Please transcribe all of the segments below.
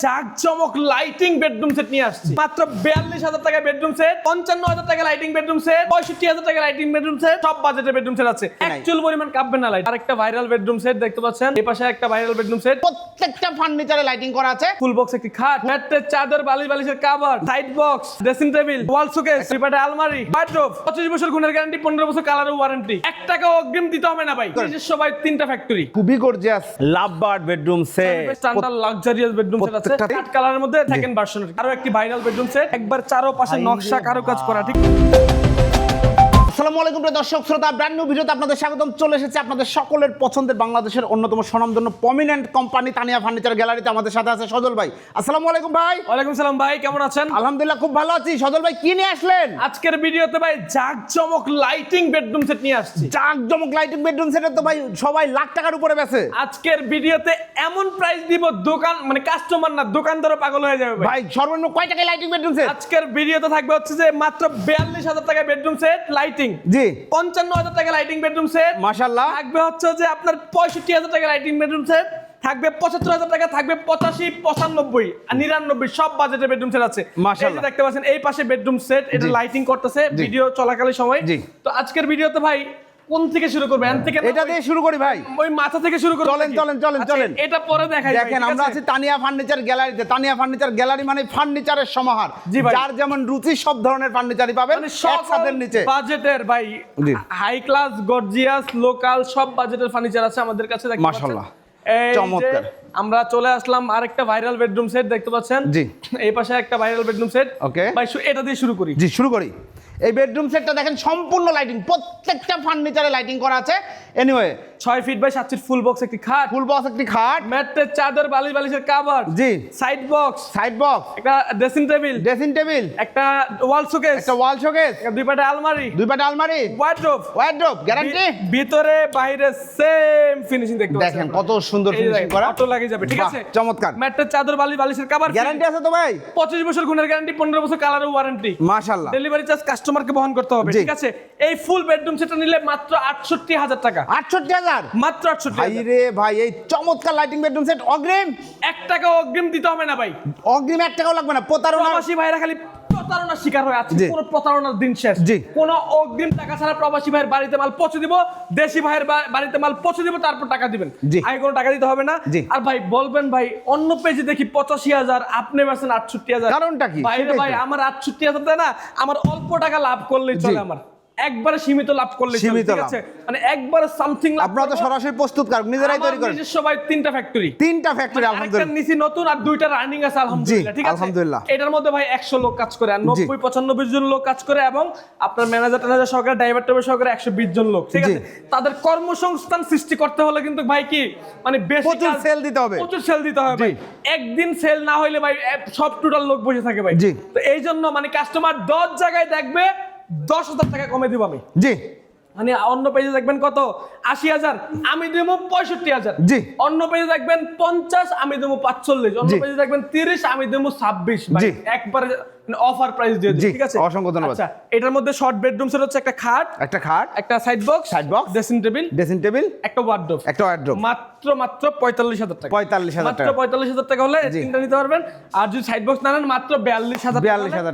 জাকজমক lighting bedroom set নিয়ে আসছি মাত্র 42,000 টাকা বেডরুম সেট, 55,000 টাকা লাইটিং বেডরুম সেট, 65,000 টাকা লাইটিং বেডরুম সেট, সব বাজেটের বেডরুম সেট আছে। অ্যাকচুয়াল পরিমাণ কাঁপবে না লাইট। আরেকটা ভাইরাল বেডরুম সেট দেখতে পাচ্ছেন, এই পাশে একটা ভাইরাল বেডরুম সেট, প্রত্যেকটা ফার্নিচারে লাইটিং করা আছে। ফুল বক্স একটি খাট, ম্যাট্রেস, চাদর, বালিশের cover, side box, dressing table, wall showcase, দুপাটে আলমারি, ওয়ার্ডরোব, 25 বছর গুণের গ্যারান্টি, 15 বছর কালারের ওয়ারেন্টি। 1 টাকা অগ্রিম দিতে হবে না ভাই। নিজস্ব ভাই 3টা ফ্যাক্টরি, খুবই gorgeous love bird bedroom set, standard luxurious bedroom set আছে। কাট কালারের মধ্যে সেকেন্ড ভার্সন। আরো একটি ভাইরাল বেডরুম সেট, একবার চারপাশে নকশা কারুকাজ করা। ঠিক আসসালামু আলাইকুম প্রিয় দর্শক শ্রোতা, ব্র্যান্ড নিউ ভিডিওতে আপনাদের স্বাগতম। চলে এসেছে আপনাদের সকলের পছন্দের বাংলাদেশের অন্যতম স্বনামধন্য প্রমিনেন্ট কোম্পানি তানিয়া ফার্নিচার গ্যালারিতে। আমাদের সাথে আছে সজল ভাই। আসসালামু আলাইকুম ভাই। ওয়ালাইকুম সালাম ভাই, কেমন আছেন? আলহামদুলিল্লাহ খুব ভালো আছি। সজল ভাই কি নিয়ে আসলেন আজকের ভিডিওতে? ভাই জাকজমক লাইটিং বেডরুম সেট নিয়ে আসছি। জাকজমক লাইটিং বেডরুম সেটের তো ভাই সবাই লাখ টাকার উপরে বেচে। আজকের ভিডিওতে এমন প্রাইস দিব, দোকান মানে কাস্টমার না দোকানদারও পাগল হয়ে যাবে ভাই। সর্বনিম্ন কয় টাকায় লাইটিং বেডরুম সেট? আজকের ভিডিওতে থাকবে হচ্ছে যে মাত্র 42,000 টাকা বেডরুম সেট লাইটিং, জি 55,000 টাকা লাইটিং বেডরুম সেট, মাশাআল্লাহ। থাকবে হচ্ছে যে আপনার 65,000 টাকা লাইটিং বেডরুম সেট, থাকবে 75,000 টাকা, থাকবে 85, 95 আর 99 সব বাজেটের বেডরুম সেট আছে। মাশাআল্লাহ। এই যে দেখতে পাচ্ছেন এই পাশে বেডরুম সেট, এটা লাইটিং করতেছে ভিডিও চলাকালীন সময়। তো আজকের ভিডিওতে ভাই কোন থেকে শুরু করবে? এন থেকে এটা দিয়ে শুরু করি ভাই। ওই মাথা থেকে শুরু করব। চলেন চলেন চলেন চলেন, এটা পরে দেখাই। দেখেন আমরা আছি তানিয়া ফার্নিচার গ্যালারিতে। তানিয়া ফার্নিচার গ্যালারি মানে ফার্নিচারের সমাহার। যার যেমন রুচি সব ধরনের ফার্নিচারই পাবেন এক ছাদের নিচে। বাজেটের ভাই হাই ক্লাস গর্জিয়াস লোকাল সব বাজেটের ফার্নিচার আছে আমাদের কাছে। দেখতে পাচ্ছেন মাশাআল্লাহ এই চমৎকার। আমরা চলে আসলাম আরেকটা ভাইরাল বেডরুম সেট দেখতে পাচ্ছেন, জি এই পাশে একটা ভাইরাল বেডরুম সেট। ওকে ভাই এটা দিয়ে শুরু করি। জি শুরু করি। এই বেডরুম সেটটা দেখেন সম্পূর্ণ লাইটিং, প্রত্যেকটা ফার্নিচারে লাইটিং করা আছে। Anyway 6 feet by 7 feet full box একটি খাট, ফুল বক্স একটি খাট, ম্যাট্রেস, চাদর, বালিশের কভার, জি সাইড বক্স, সাইড বক্স, একটা ড্রেসিং টেবিল, ড্রেসিং টেবিল, একটা ওয়াল শোকেস, একটা ওয়াল শোকেস, দুই পাটে আলমারি, আলমারি, ওয়ার্ডরোব, গ্যারান্টি। ভিতরে বাইরে সেম ফিনিশিং দেখতে পাচ্ছেন। দেখেন কত সুন্দর ফিনিশিং করা, অটো লাগে যাবে। ঠিক আছে চমৎকার। ম্যাট্রেস, চাদর, বালিশের কভার গ্যারান্টি আছে তো ভাই? 25 বছর গুণের গ্যারান্টি, 15 বছর কালারের ওয়ারেন্টি। মাশাআল্লাহ। ডেলিভারি চার্জ কাস্টমারকে বহন করতে হবে। ঠিক আছে এই ফুল বেডরুম সেটটা নিলে মাত্র 68,000 টাকা। 68,000 মাত্র 68,000। ভাই রে ভাই, এই চমৎকার লাইটিং বেডরুম সেট অগ্রিম 1 টাকা অগ্রিম দিতে হবে না ভাই। অগ্রিম 1 টাকাও লাগবে না। প্রতারণা প্রবাসী ভাইরা খালি প্রতারণার শিকার হয়ে আছে। কোন প্রতারণার দিন শেষ। কোন অগ্রিম টাকা ছাড়া প্রবাসী ভাইয়ের বাড়িতে মাল পৌঁছে দিব, দেশি ভাইয়ের বাড়িতে মাল পৌঁছে দিব, তারপর টাকা দিবেন। আগে কোনো টাকা দিতে হবে না। আর ভাই বলবেন ভাই অন্য পেজে দেখি 85,000, আপনি বলছেন 68,000, কারণটা কি? বাইরে ভাই আমার 68,000 দেয় না, আমার অল্প টাকা লাভ করলেই চলে। আমার একবারে সীমিত লাভ করলে চলে। ঠিক আছে মানে একবারে সামথিং লাভ। আপনারা তো সরাসরি প্রস্তুতকারক, নিজেরাই তৈরি করেন। নিজস্ব ভাই 3টা ফ্যাক্টরি, আলহামদুলিল্লাহ। একটা নিচে নতুন আর 2টা রানিং আছে আলহামদুলিল্লাহ। ঠিক আছে আলহামদুলিল্লাহ। এটার মধ্যে ভাই 100 লোক কাজ করে, আর 90-95 জন লোক কাজ করে, এবং আপনার ম্যানেজার সহকারে, ড্রাইভার সহকারে 120 জন লোক। ঠিক আছে তাদের কর্মসংস্থান সৃষ্টি করতে হলে কিন্তু ভাই কি মানে বেশি প্রচুর সেল দিতে হবে, প্রচুর সেল দিতে হবে ভাই। একদিন সেল না হইলে ভাই সব টোটাল লোক বসে থাকে ভাই। তো এই জন্য মানে কাস্টমার 10 জায়গায় দেখবে 10,000 টাকা কমে দিব আমি। জি মানে অন্য পেজে দেখবেন কত 80,000, আমি দেবো 65,000। জি অন্য পেজে দেখবেন 50, আমি দেবো 45। অন্য পেজে দেখবেন 30, আমি দেবো 26। ভাই একবারে অফার প্রাইস দিয়ে দিই। ঠিক আছে অসংখ্য ধন্যবাদ। আচ্ছা এটার মধ্যে শর্ট বেডরুম সেট হচ্ছে একটা খাট, একটা সাইড বক্স, ড্রেসিং টেবিল, একটা ওয়ার্ডরোব, মাত্র 45,000 টাকা। 45,000 টাকা। মাত্র 45,000 টাকা হলে তিনটা নিতে পারবেন। আর যদি সাইড বক্স না নেন মাত্র 42,000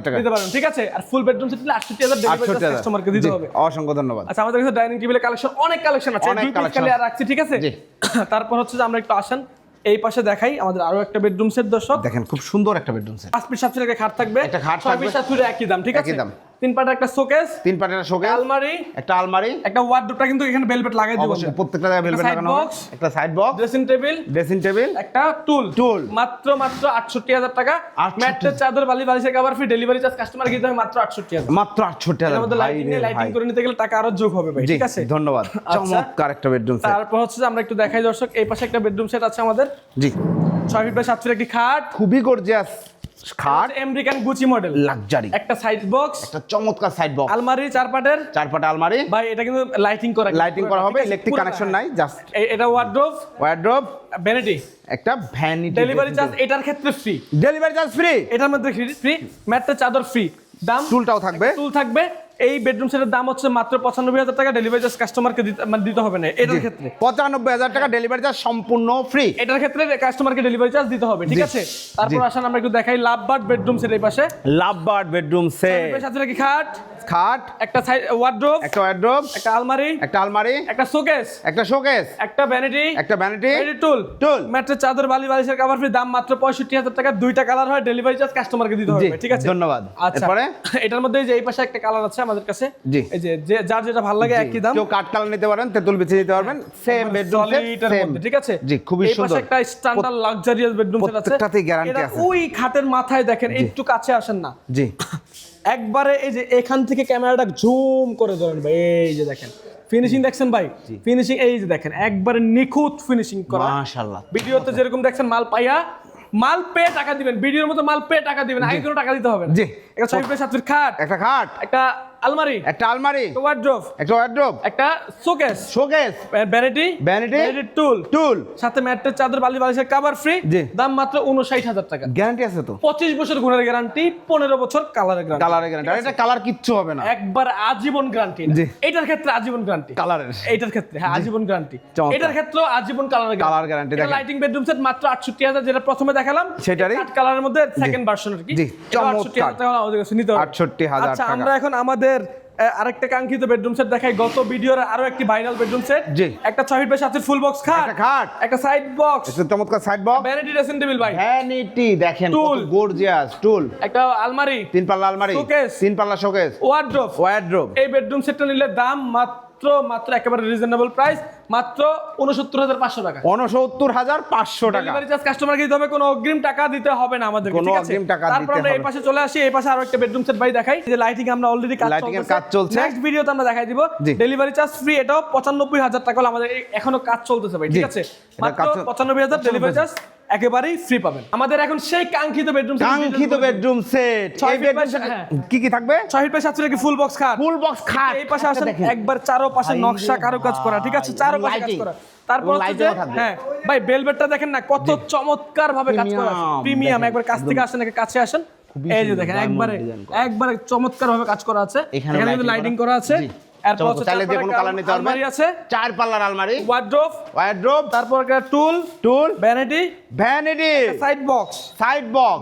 টাকা নিতে পারবেন। ঠিক আছে আর ফুল বেডরুম সেট নিলে 68,000 ডেলিভারি কাস্টমারকে দিতে হবে। অসংখ্য ধন্যবাদ। আচ্ছা আমাদের কাছে ডাইনিং টেবিলের কালেকশন অনেক কালেকশন আছে, দুই পিস খালি আর রাখছি। ঠিক আছে তারপর হচ্ছে যে আমরা একটু আসেন এই পাশে দেখাই আমাদের আরো একটা বেডরুম সেট। দর্শক দেখেন খুব সুন্দর একটা বেডরুম সেট। 5 ফিট 7 ফিট একটা খাট থাকবে, একটা খাট থাকবে, 6 ফিট 7 ফিট একই দাম। ঠিক আছে 3 পাটের একটা শোকেস, আলমারি, একটা ওয়ার্ডরোবটা কিন্তু এখানে ভেলভেট লাগাই দিব, অবশ্যই প্রত্যেকটা জায়গায় ভেলভেট লাগানো হবে। একটা সাইড বক্স, ড্রেসিং টেবিল, একটা টুল মাত্র 68,000 টাকা। ম্যাট্রেস, চাদর, বালিশের cover free, delivery charge customer দিতে হবে মাত্র 68,000। মাত্র 68,000। এর মধ্যে লাইটিং করে নিতে গেলে টাকা আরো যোগ হবে ভাই। ঠিক আছে ধন্যবাদ। চমৎকার একটা বেডরুম সেট। তারপর হচ্ছে যে আমরা একটু দেখাই দর্শক এই পাশে একটা বেডরুম সেট আছে আমাদের। জি 6 ফিট বাই 7 ফিট একটি খাট, খুবই গর্জিয়াস খাট, আমেরিকান গুচি মডেল, লাক্সারি। একটা সাইড বক্স, একটা চমৎকার সাইড বক্স, আলমারি, চার পাটে আলমারি। ভাই এটা কিন্তু লাইটিং করা হবে, ইলেকট্রিক কানেকশন নাই, জাস্ট এটা ওয়ার্ডরোব, ভ্যানিটি, একটা ভ্যানিটি। ডেলিভারি চার্জ এটার ক্ষেত্রে ফ্রি, ডেলিভারি চার্জ ফ্রি, এটার মধ্যে ফ্রি, ম্যাট্রেস, চাদর ফ্রি, দাম টুলটাও থাকবে, টুল থাকবে, এই বেডরুম সেটের দাম হচ্ছে মাত্র 95,000 টাকা, ডেলিভারি চার্জ কাস্টমারকে দিতে হবে না এটার ক্ষেত্রে। 95,000 টাকা ডেলিভারি চার্জ সম্পূর্ণ ফ্রি, এটার ক্ষেত্রে কাস্টমারকে ডেলিভারি চার্জ দিতে হবে, ঠিক আছে। তারপর আসেন আমরা একটু দেখাই লাভবার্ড বেডরুম সেট এই পাশে। লাভবার্ড বেডরুম সেট, সাথে কি খাট, খাট, একটা সাইড ওয়ার্ডরোব, একটা ওয়ার্ডরোব, একটা আলমারি, একটা শোকেস, একটা ভ্যানিটি, টুল, ম্যাট্রেস, চাদর, বালিশের কভার ফ্রি, দাম মাত্র 65,000 টাকা। দুইটা কালার হয়, ডেলিভারি চার্জ কাস্টমারকে দিতে হবে, ঠিক আছে। ধন্যবাদ। আচ্ছা, এরপরে এটার মধ্যে এই যে এই পাশে একটা কালার আছে আমাদের কাছে, জি, এই যে যার যেটা ভালো লাগে একই দাম। কেউ কাট কালার নিতে পারেন, তেতুল বিছিয়ে নিতে পারবেন, সেম বেডরুম সেট সেম, ঠিক আছে। জি, খুবই এই সুন্দর। পাশে একটা স্ট্যান্ডার্ড লাক্সারিয়াস বেডরুম সেট আছে, প্রত্যেকটাতেই গ্যারান্টি এটা আছে। ওই খাটের মাথায় দেখেন, একটু কাছে আসেন না, জি, একবারে এই যে এখান থেকে ক্যামেরাটা জুম করে ধরেন ভাই, এই যে দেখেন ফিনিশিং দেখছেন ভাই, ফিনিশিং এই যে দেখেন একবারে নিখুঁত ফিনিশিং করা, মাশাআল্লাহ। ভিডিওতে যেরকম দেখছেন মাল পাইয়া মাল পেয়ে টাকা দিবেন, ভিডিওর মতো মাল পেয়ে টাকা দিবেন, আগে কোনো টাকা দিতে হবে না। জি, একটা 6 ফিট 7 ফিট খাট, একটা খাট, একটা আলমারি, একটা ওয়ার্ডরোব, একটা শোকেস, ভ্যানিটি, টুল, সাথে ম্যাট্রেস, চাদর, বালিশের কভার ফ্রি, দাম মাত্র 59,000 টাকা। গ্যারান্টি আছে তো, 25 বছর গুণের গ্যারান্টি, 15 বছর কালারের গ্যারান্টি। আর এটা কালার কিচ্ছু হবে না, একবার আজীবন গ্যারান্টি। এটার ক্ষেত্রে আজীবন গ্যারান্টি, কালারের, এইটার ক্ষেত্রে হ্যাঁ আজীবন গ্যারান্টি, এটার ক্ষেত্রে আজীবন কালার গ্যারান্টি। দেখেন লাইটিং বেডরুম সেট মাত্র 68,000, যেটা প্রথমে দেখালাম সেটারই কাট কালারের মধ্যে সেকেন্ড ভার্সন আর কি। জি, চমৎকার। 68,000 টাকা আমাদের কাছে নিতে হবে। 68,000 আচ্ছা, টাকা। আমরা এখন আমাদের আরেকটা কাঙ্ক্ষিত বেডরুম সেট দেখাই। গত ভিডিওর আরো একটি ভাইরাল বেডরুম সেট, জি, একটা 6 feet by 7 feet full box খাট, একটা সাইড বক্স, এটা চমৎকার side box, vanity dressing table ভাই, ভ্যানিটি দেখেন কত গর্জিয়াস, টুল, একটা আলমারি, 3 পাল্লা আলমারি, শোকেস, 3 পাল্লা শোকেস, ওয়ার্ডরোব। এই বেডরুম সেটটা নিলে দাম মাত্র একেবারে রিজনেবল প্রাইস, মাত্র 69,500 টাকা। 69,500 টাকা। ডেলিভারি চার্জ কাস্টমারকে দিতে হবে, কোনো অগ্রিম টাকা দিতে হবে না আমাদেরকে, ঠিক আছে। তারপর আমরা এই পাশে চলে আসি, এই পাশে আরো একটা বেডরুম সেট ভাই দেখাই, যে লাইটিং আমরা অলরেডি কাজ চলছে, নেক্সট ভিডিওতে আমরা দেখাই দিব। ডেলিভারি চার্জ ফ্রি, এটাও 95,000 টাকা হলো, আমাদের এখনো কাজ চলতেছে ভাই, ঠিক আছে। মাত্র 95,000 ডেলিভারি চার্জ একেবারেই ফ্রি পাবেন। আমাদের এখন সেই কাঙ্ক্ষিত বেডরুম সেট, এই বেডরুম সেট কি কি থাকবে? 6 ফিট বাই 7 ফিট কি ফুল বক্স খাট, এই পাশে আসেন, একবার চারপাশে নকশা কারুকাজ করা, ঠিক আছে, চারপাশে কাজ করা। তারপর হ্যাঁ ভাই, বেলভেটটা দেখেন না কত চমৎকার ভাবে কাজ করা, প্রিমিয়াম। একবার কাছ থেকে আসেন, কাছে আসেন, এই যে দেখেন একবারে চমৎকার ভাবে কাজ করা আছে, এখানে কিন্তু লাইটিং করা আছে। এরপর চাইলে যে কোনো কালার নিতে পারবেন, আলমারি আছে, 4 পাল্লার আলমারি, ওয়ার্ডরোব, তারপর একটা টুল, ভ্যানিটি, সাইড বক্স,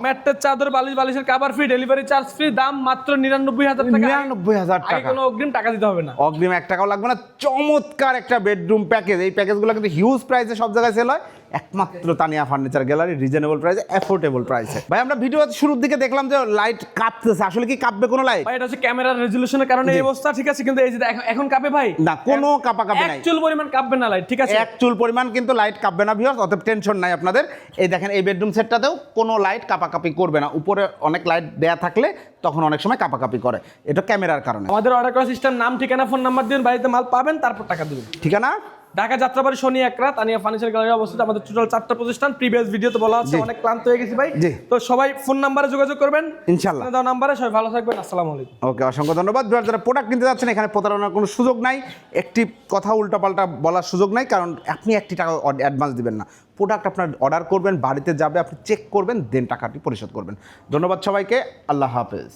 ম্যাট্রেস, চাদর, বালিশের cover free, delivery charge free, দাম মাত্র 99,000 টাকা। 99,000 আগে টাকা, কোনো অগ্রিম টাকা দিতে হবে না, অগ্রিম 1 টাকাও লাগবে না। চমৎকার একটা বেডরুম প্যাকেজ। এই প্যাকেজগুলো কিন্তু হিউজ প্রাইসে সব জায়গায় সেল হয়, একমাত্র তানিয়া ফার্নিচার গ্যালারি রিজনেবল প্রাইসে, অ্যাফোর্ডেবল প্রাইসে। ভাই আমরা ভিডিও শুরুর দিকে দেখলাম যে লাইট কাঁপতেছে, আসলে কি কাঁপবে কোনো লাইট? ভাই এটা হচ্ছে ক্যামেরার রেজোলিউশনের কারণে এই অবস্থা, ঠিক আছে, কিন্তু এই যে এখন কাঁপে ভাই না, কোনো কাঁপাকাঁপি নাই, একচুল পরিমাণ কাঁপবে না লাইট, ঠিক আছে, একচুল পরিমাণ কিন্তু লাইট কাঁপবে না ভিউয়ার্স, অতএব টেনশন নাই আপনাদের। এই দেখেন এই বেডরুম সেটটাতেও কোনো লাইট কাঁপাকাঁপি করবে না, উপরে অনেক লাইট দেয়া থাকলে তখন অনেক সময় কাঁপাকাঁপি করে, এটা ক্যামেরার কারণে। আমাদের অর্ডার করার সিস্টেম, নাম, ঠিকানা, ফোন নাম্বার দিন, বাড়িতে মাল পাবেন, তারপর টাকা দিবেন। ঠিকানা ঢাকা যাত্রাবাড়ি শনি একরা, তানিয়া ফার্নিচার গ্যালারি অবস্থিত। আমাদের টোটাল 4টা প্রতিষ্ঠান, প্রিভিয়াস ভিডিওতে বলা আছে, অনেক ক্লান্ত হয়ে গেছি ভাই, তো সবাই ফোন নাম্বারে যোগাযোগ করবেন ইনশাআল্লাহ, দাও নাম্বারে। সবাই ভালো থাকবেন, আসসালামু আলাইকুম। ওকে, অসংখ্য ধন্যবাদ। যারা প্রোডাক্ট কিনতে যাচ্ছেন, এখানে প্রতারণার কোনো সুযোগ নাই, একটি কথা উল্টাপাল্টা বলার সুযোগ নাই, কারণ আপনি 1 টাকা অ্যাডভান্স দিবেন না, প্রোডাক্ট আপনার অর্ডার করবেন, বাড়িতে যাবে, আপনি চেক করবেন, দেন টাকাটি পরিশোধ করবেন। ধন্যবাদ সবাইকে, আল্লাহ হাফেজ।